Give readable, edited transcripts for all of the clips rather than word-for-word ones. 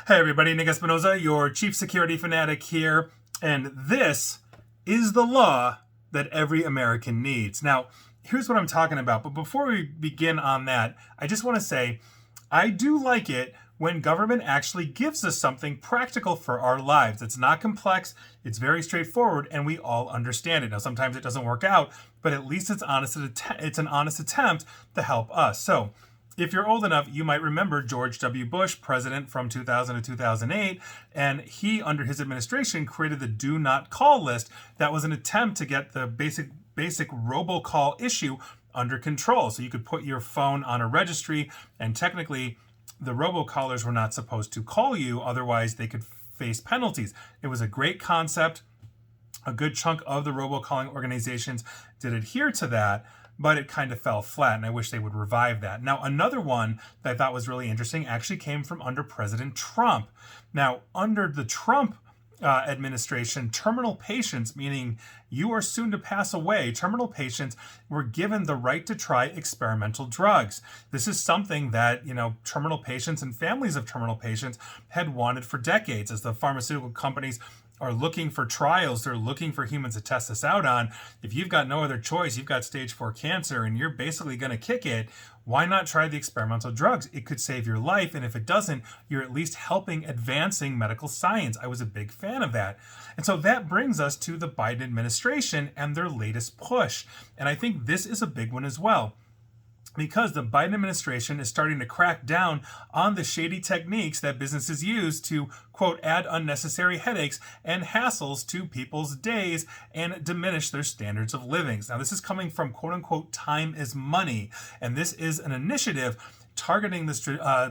Hey everybody, Nick Espinoza, your chief security fanatic here, and this is the law that every American needs. Now, here's what I'm talking about, but before we begin on that, I just want to say I do like it when government actually gives us something practical for our lives. It's not complex, it's very straightforward, and we all understand it. Now, sometimes it doesn't work out, but at least it's an honest attempt to help us. So, if you're old enough, you might remember George W. Bush, president from 2000 to 2008, and he, under his administration, created the Do Not Call list. That was an attempt to get the basic robocall issue under control. So you could put your phone on a registry, and technically, the robocallers were not supposed to call you, otherwise they could face penalties. It was a great concept. A good chunk of the robocalling organizations did adhere to that, but it kind of fell flat, and I wish they would revive that. Now, another one that I thought was really interesting actually came from under President Trump. Now, under the Trump administration, terminal patients, meaning you are soon to pass away, terminal patients were given the right to try experimental drugs. This is something that, terminal patients and families of terminal patients had wanted for decades, as the pharmaceutical companies are looking for trials, they're looking for humans to test this out on. If you've got no other choice, you've got stage 4 cancer and you're basically going to kick it, why not try the experimental drugs? It could save your life, and if it doesn't, you're at least helping advancing medical science. I was a big fan of that. And so that brings us to the Biden administration and their latest push. And I think this is a big one as well, because the Biden administration is starting to crack down on the shady techniques that businesses use to, quote, add unnecessary headaches and hassles to people's days and diminish their standards of living. Now, this is coming from, quote unquote, time is money. And this is an initiative targeting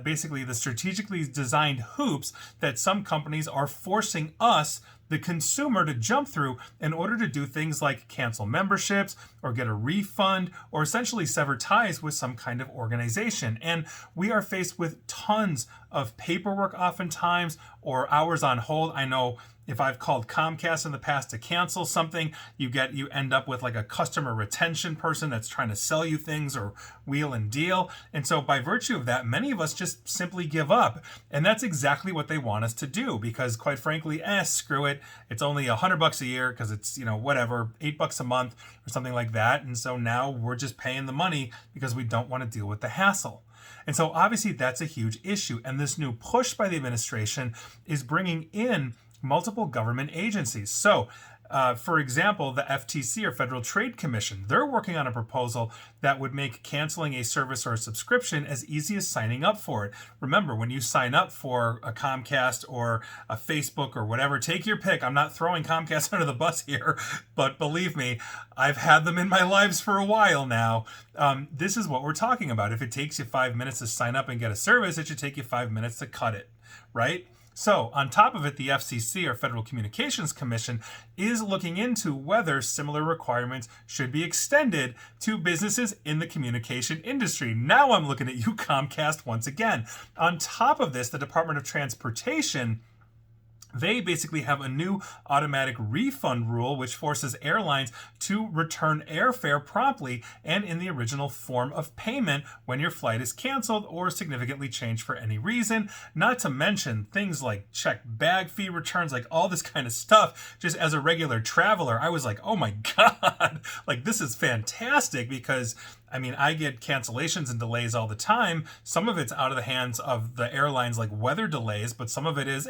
basically the strategically designed hoops that some companies are forcing us, the consumer, to jump through in order to do things like cancel memberships or get a refund or essentially sever ties with some kind of organization. And we are faced with tons of paperwork oftentimes, or hours on hold. I know if I've called Comcast in the past to cancel something, you end up with like a customer retention person that's trying to sell you things or wheel and deal. And so by virtue of that, many of us just simply give up. And that's exactly what they want us to do, because quite frankly, screw it. It's only $100 a year because it's, whatever, $8 a month or something like that. And so now we're just paying the money because we don't want to deal with the hassle. And so obviously that's a huge issue. And this new push by the administration is bringing in multiple government agencies. So, for example, the FTC, or Federal Trade Commission, they're working on a proposal that would make canceling a service or a subscription as easy as signing up for it. Remember, when you sign up for a Comcast or a Facebook or whatever, take your pick. I'm not throwing Comcast under the bus here, but believe me, I've had them in my lives for a while now. This is what we're talking about. If it takes you 5 minutes to sign up and get a service, it should take you 5 minutes to cut it, right? So, on top of it, the FCC, or Federal Communications Commission, is looking into whether similar requirements should be extended to businesses in the communication industry. Now I'm looking at you, Comcast, once again. On top of this, the Department of Transportation, they basically have a new automatic refund rule which forces airlines to return airfare promptly and in the original form of payment when your flight is canceled or significantly changed for any reason. Not to mention things like checked bag fee returns, like all this kind of stuff. Just as a regular traveler, I was like, oh my God, like this is fantastic, because I get cancellations and delays all the time. Some of it's out of the hands of the airlines, like weather delays, but some of it is,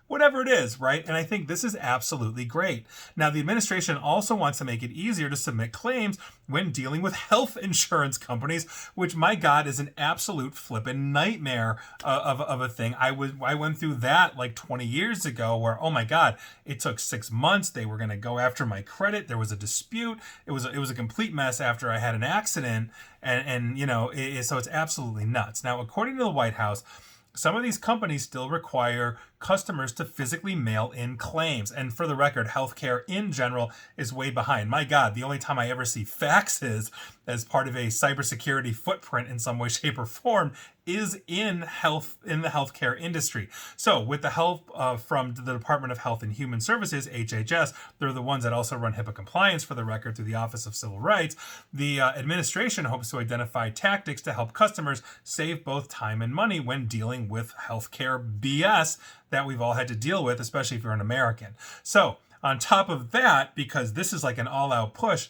whatever it is, right? And I think this is absolutely great. Now, the administration also wants to make it easier to submit claims when dealing with health insurance companies, which, my God, is an absolute flippin' nightmare of a thing. I went through that like 20 years ago where, oh my God, it took 6 months. They were going to go after my credit. There was a dispute. It was a complete mess after I had an accident. So it's absolutely nuts. Now, according to the White House, some of these companies still require customers to physically mail in claims. And for the record, healthcare in general is way behind. My God, the only time I ever see faxes as part of a cybersecurity footprint in some way, shape, or form is in the healthcare industry. So with the help from the Department of Health and Human Services, HHS, they're the ones that also run HIPAA compliance for the record through the Office of Civil Rights. The administration hopes to identify tactics to help customers save both time and money when dealing with healthcare BS that we've all had to deal with, especially if you're an American. So on top of that, because this is like an all-out push,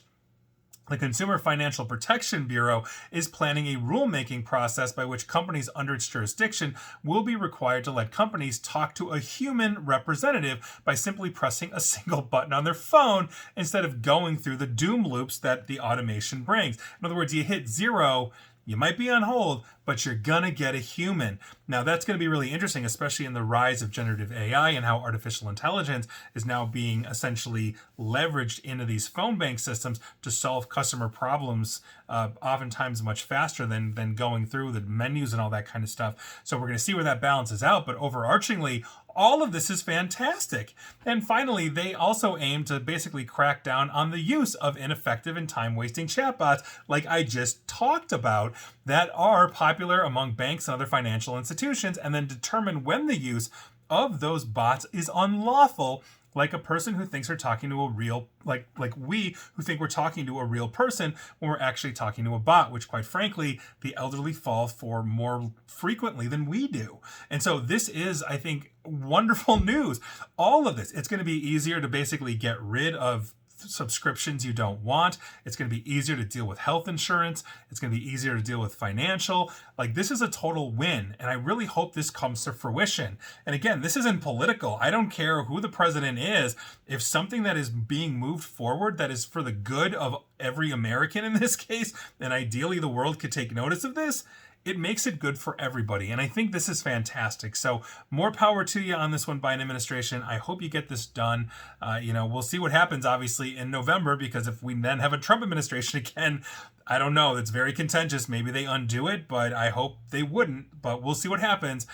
the Consumer Financial Protection Bureau is planning a rulemaking process by which companies under its jurisdiction will be required to let companies talk to a human representative by simply pressing a single button on their phone instead of going through the doom loops that the automation brings. In other words, you hit 0, you might be on hold, but you're gonna get a human. Now that's gonna be really interesting, especially in the rise of generative AI and how artificial intelligence is now being essentially leveraged into these phone bank systems to solve customer problems, oftentimes much faster than going through the menus and all that kind of stuff. So we're gonna see where that balances out, but overarchingly, all of this is fantastic. And finally, they also aim to basically crack down on the use of ineffective and time-wasting chatbots, like I just talked about, that are popular among banks and other financial institutions, and then determine when the use of those bots is unlawful, like a person who thinks they're talking to a real, like we who think we're talking to a real person when we're actually talking to a bot, which quite frankly, the elderly fall for more frequently than we do. And so this is, I think, wonderful news. All of this, it's going to be easier to basically get rid of subscriptions you don't want. It's going to be easier to deal with health insurance. It's going to be easier to deal with financial. Like, this is a total win, and I really hope this comes to fruition. And again, this isn't political. I don't care who the president is. If something that is being moved forward that is for the good of every American in this case, and ideally the world could take notice of this, it makes it good for everybody. And I think this is fantastic. So more power to you on this one, Biden administration. I hope you get this done. We'll see what happens, obviously, in November, because if we then have a Trump administration again, I don't know. It's very contentious. Maybe they undo it, but I hope they wouldn't. But we'll see what happens.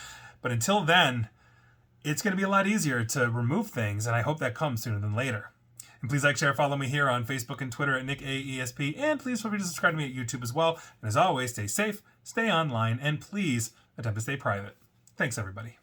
But until then, it's going to be a lot easier to remove things, and I hope that comes sooner than later. And please like, share, follow me here on Facebook and Twitter at NickAESP. And please feel free to subscribe to me at YouTube as well. And as always, stay safe, stay online, and please attempt to stay private. Thanks, everybody.